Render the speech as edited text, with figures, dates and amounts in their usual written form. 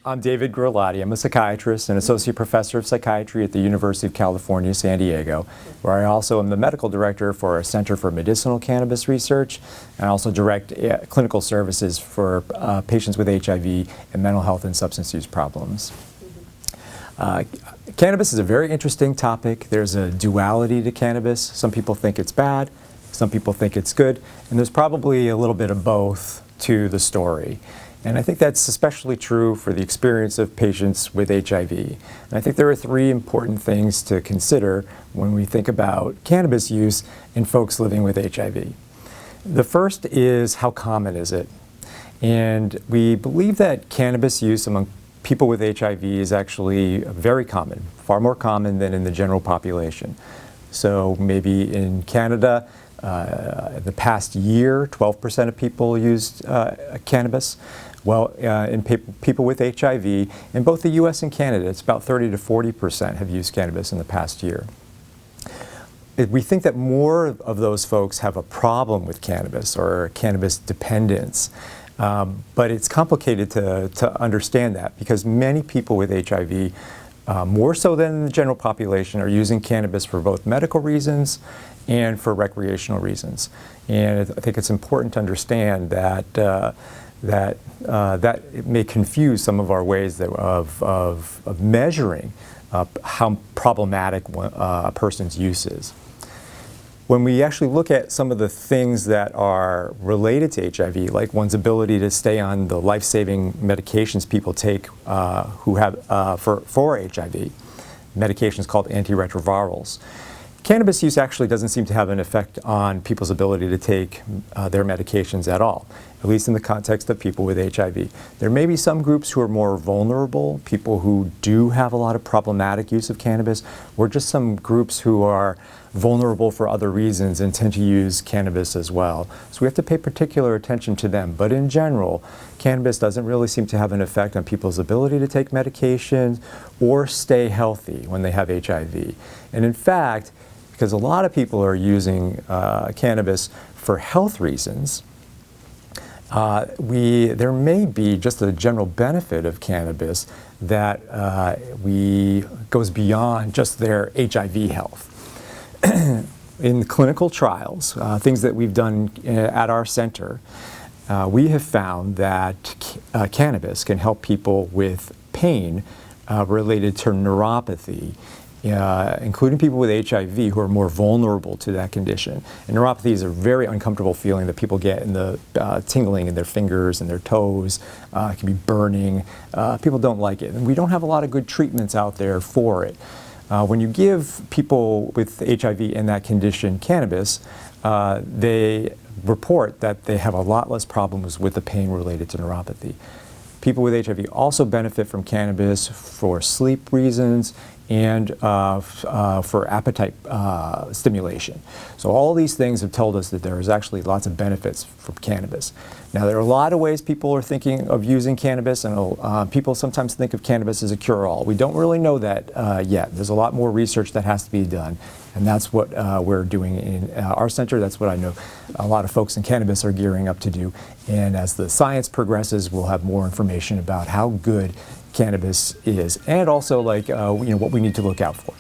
I'm David Grelotti. I'm a psychiatrist and associate professor of psychiatry at the University of California, San Diego, where I also am the medical director for a Center for Medicinal Cannabis Research and also direct clinical services for patients with HIV and mental health and substance use problems. Cannabis is a very interesting topic. There's a duality to cannabis. Some people think it's bad, some people think it's good, and there's probably a little bit of both to the story. And I think that's especially true for the experience of patients with HIV. And I think there are three important things to consider when we think about cannabis use in folks living with HIV. The first is, how common is it? And we believe that cannabis use among people with HIV is actually very common, far more common than in the general population. So maybe in Canada, the past year, 12% of people used cannabis. Well, in people with HIV, in both the US and Canada, it's about 30 to 40% have used cannabis in the past year. We think that more of those folks have a problem with cannabis or cannabis dependence. But it's complicated to understand that because many people with HIV, more so than the general population, are using cannabis for both medical reasons and for recreational reasons. And I think it's important to understand that that it may confuse some of our ways of measuring how problematic a person's use is. When we actually look at some of the things that are related to HIV, like one's ability to stay on the life-saving medications people take who have for HIV, medications called antiretrovirals, cannabis use actually doesn't seem to have an effect on people's ability to take their medications at all, at least in the context of people with HIV. There may be some groups who are more vulnerable, people who do have a lot of problematic use of cannabis, or just some groups who are vulnerable for other reasons and tend to use cannabis as well. So we have to pay particular attention to them. But in general, cannabis doesn't really seem to have an effect on people's ability to take medications or stay healthy when they have HIV. And in fact, because a lot of people are using cannabis for health reasons, there may be just a general benefit of cannabis that goes beyond just their HIV health. In clinical trials, things that we've done at our center, we have found that cannabis can help people with pain related to neuropathy, including people with HIV who are more vulnerable to that condition. And neuropathy is a very uncomfortable feeling that people get in the tingling in their fingers and their toes. It can be burning. People don't like it. And we don't have a lot of good treatments out there for it. When you give people with HIV in that condition cannabis, they report that they have a lot less problems with the pain related to neuropathy. People with HIV also benefit from cannabis for sleep reasons and for appetite stimulation. So all these things have told us that there is actually lots of benefits from cannabis. Now there are a lot of ways people are thinking of using cannabis, and people sometimes think of cannabis as a cure-all. We don't really know that yet. There's a lot more research that has to be done, and that's what we're doing in our center. That's what I know a lot of folks in cannabis are gearing up to do. And as the science progresses, we'll have more information about how good cannabis is, and also like what we need to look out for.